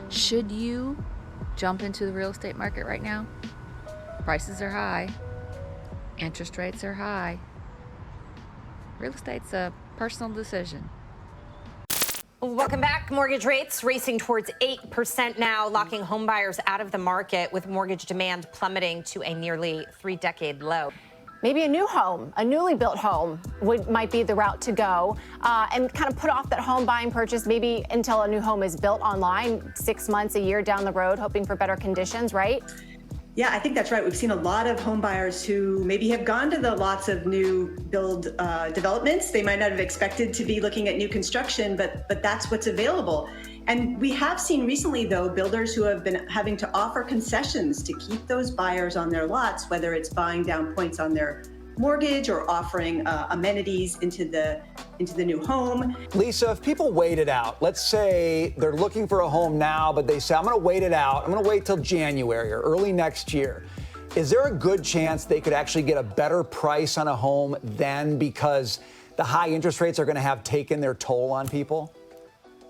Should you jump into the real estate market right now? Prices are high. Interest rates are high. Real estate's a personal decision. Welcome back. Mortgage rates racing towards 8% now, locking homebuyers out of the market with mortgage demand plummeting to a nearly 3-decade low. Maybe a new home, a newly built home might be the route to go, and kind of put off that home buying purchase maybe until a new home is built online 6 months, a year down the road, hoping for better conditions, right? Yeah, I think that's right. We've seen a lot of home buyers who maybe have gone to the lots of new build developments. They might not have expected to be looking at new construction, but that's what's available. And we have seen recently, though, builders who have been having to offer concessions to keep those buyers on their lots, whether it's buying down points on their mortgage or offering amenities into the new home. Lisa, if people wait it out, let's say they're looking for a home now, but they say, I'm going to wait it out. I'm going to wait till January or early next year. Is there a good chance they could actually get a better price on a home then because the high interest rates are going to have taken their toll on people?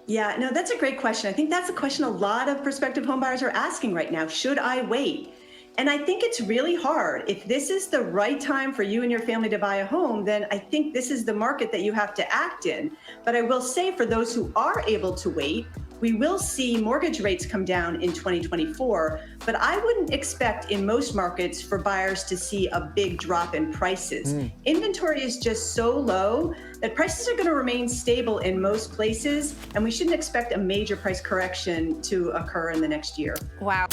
Yeah, no, that's a great question. I think that's a question a lot of prospective homebuyers are asking right now. Should I wait? And I think it's really hard. If this is the right time for you and your family to buy a home, then I think this is the market that you have to act in. But I will say for those who are able to wait, we will see mortgage rates come down in 2024, but I wouldn't expect in most markets for buyers to see a big drop in prices. Inventory is just so low that prices are going to remain stable in most places, and we shouldn't expect a major price correction to occur in the next year. Wow.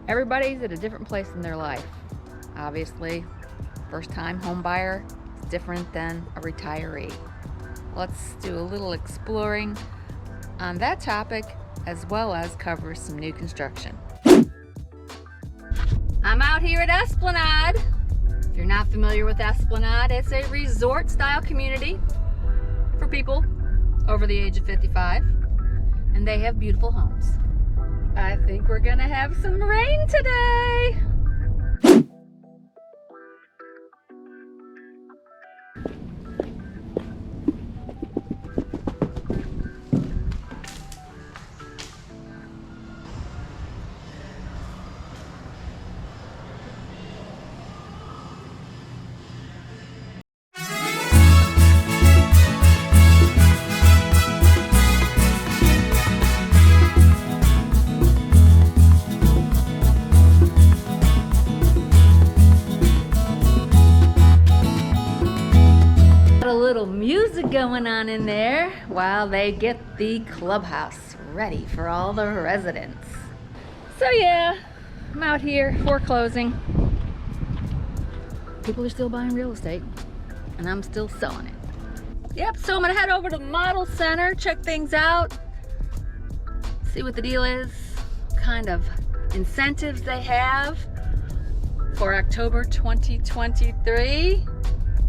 Everybody's at a different place in their life. Obviously, first-time home buyer is different than a retiree. Let's do a little exploring on that topic, as well as cover some new construction. I'm out here at Esplanade. If you're not familiar with Esplanade, it's a resort-style community for people over the age of 55, and they have beautiful homes. I think we're gonna have some rain today. Little music going on in there while they get the clubhouse ready for all the residents. So yeah, I'm out here foreclosing. People are still buying real estate and I'm still selling it. Yep, so I'm gonna head over to the model center, check things out, see what the deal is, what kind of incentives they have for October 2023.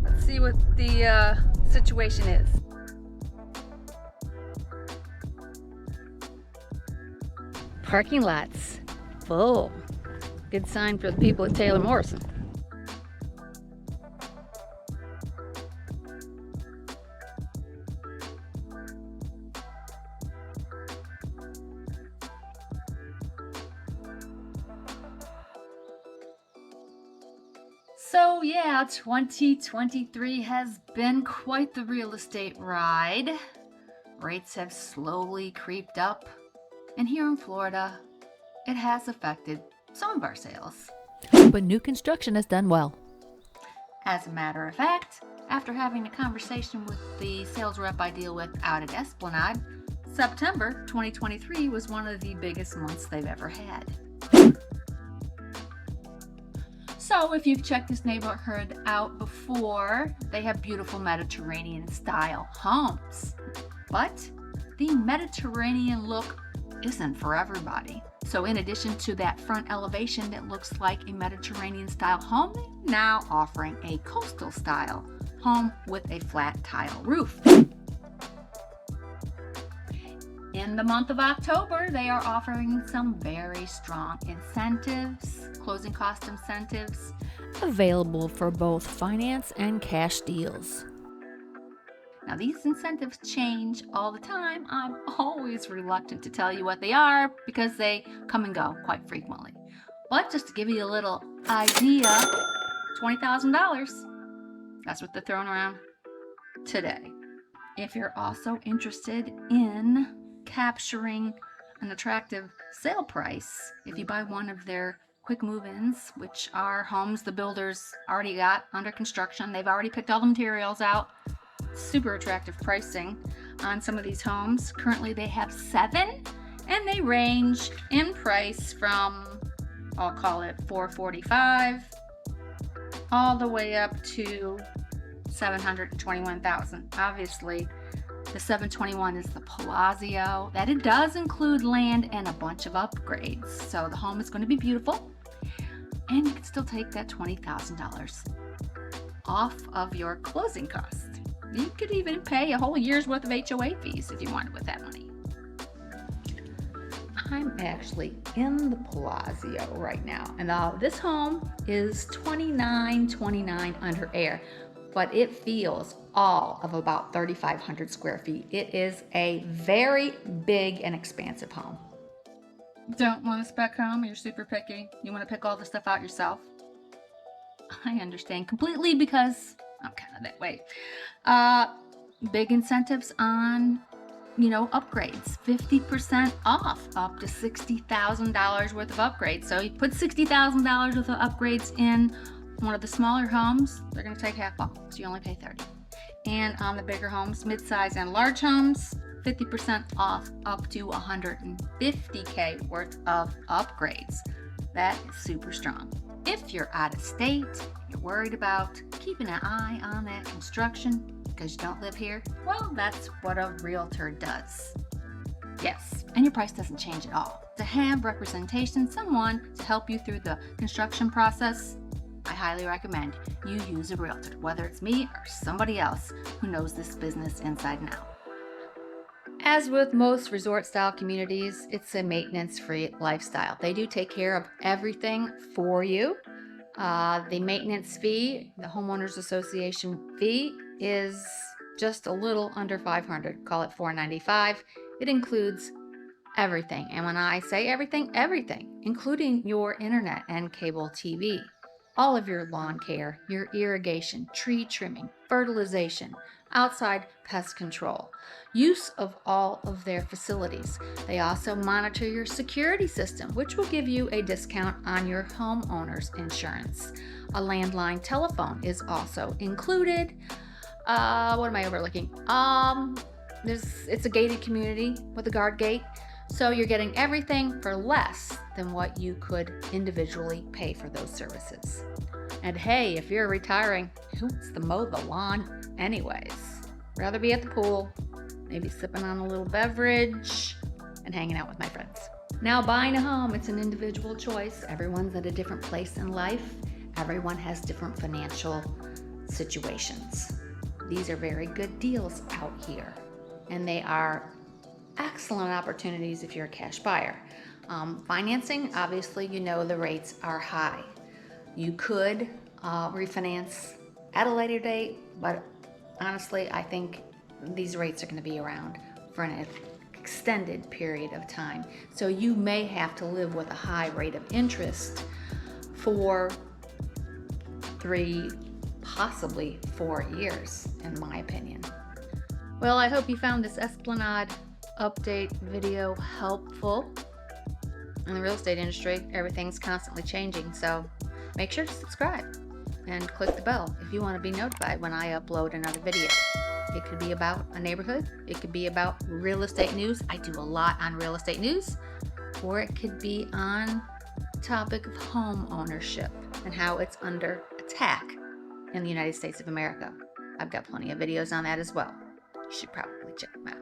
Let's see what the situation is. Parking lots full. Good sign for the people at Taylor Morrison. So yeah, 2023 has been quite the real estate ride. Rates have slowly creeped up, and here in Florida, it has affected some of our sales. But new construction has done well. As a matter of fact, after having a conversation with the sales rep I deal with out at Esplanade, September 2023 was one of the biggest months they've ever had. So if you've checked this neighborhood out before, they have beautiful Mediterranean style homes. But the Mediterranean look isn't for everybody. So in addition to that front elevation that looks like a Mediterranean style home, they're now offering a coastal style home with a flat tile roof. In the month of October, they are offering some very strong incentives, closing cost incentives, available for both finance and cash deals. Now, these incentives change all the time. I'm always reluctant to tell you what they are because they come and go quite frequently. But just to give you a little idea, $20,000. That's what they're throwing around today. If you're also interested in capturing an attractive sale price, if you buy one of their quick move-ins, which are homes the builders already got under construction, they've already picked all the materials out, super attractive pricing on some of these homes. Currently they have 7, and they range in price from, I'll call it $445 all the way up to $721,000. Obviously, the $721 is the Palazzo. That it does include land and a bunch of upgrades. So the home is going to be beautiful, and you can still take that $20,000 off of your closing costs. You could even pay a whole year's worth of HOA fees if you wanted with that money. I'm actually in the Palazzo right now, and this home is $29.29 under air, but it feels all of about 3,500 square feet. It is a very big and expansive home. Don't want a spec home? You're super picky. You want to pick all the stuff out yourself? I understand completely because I'm kind of that way. Big incentives on upgrades, 50% off, up to $60,000 worth of upgrades. So you put $60,000 worth of upgrades in one of the smaller homes, they're going to take half off, so you only pay $30,000. And on the bigger homes, mid-size and large homes, 50% off, up to $150K worth of upgrades. That is super strong. If you're out of state, you're worried about keeping an eye on that construction because you don't live here, well, that's what a realtor does. Yes, and your price doesn't change at all. To have representation, someone to help you through the construction process, I highly recommend you use a realtor, whether it's me or somebody else who knows this business inside and out. As with most resort-style communities, it's a maintenance-free lifestyle. They do take care of everything for you. The maintenance fee, the homeowners association fee, is just a little under $500. Call it $495. It includes everything. And when I say everything, including your internet and cable TV. All of your lawn care, your irrigation, tree trimming, fertilization, outside pest control, use of all of their facilities. They also monitor your security system, which will give you a discount on your homeowner's insurance. A landline telephone is also included. What am I overlooking? It's a gated community with a guard gate. So you're getting everything for less than what you could individually pay for those services. And hey, if you're retiring, who wants to mow the lawn anyways? Rather be at the pool, maybe sipping on a little beverage and hanging out with my friends. Now, buying a home, it's an individual choice. Everyone's at a different place in life. Everyone has different financial situations. These are very good deals out here, and they are excellent opportunities if you're a cash buyer. Financing, obviously, the rates are high. You could refinance at a later date, but honestly, I think these rates are going to be around for an extended period of time. So you may have to live with a high rate of interest for 3, possibly 4 years, in my opinion. Well, I hope you found this Esplanade update video helpful. In the real estate industry, everything's constantly changing, so make sure to subscribe and click the bell if you want to be notified when I upload another video. It could be about a neighborhood, it could be about real estate news. I do a lot on real estate news, or it could be on the topic of home ownership and how it's under attack in the United States of America. I've got plenty of videos on that as well. You should probably check them out.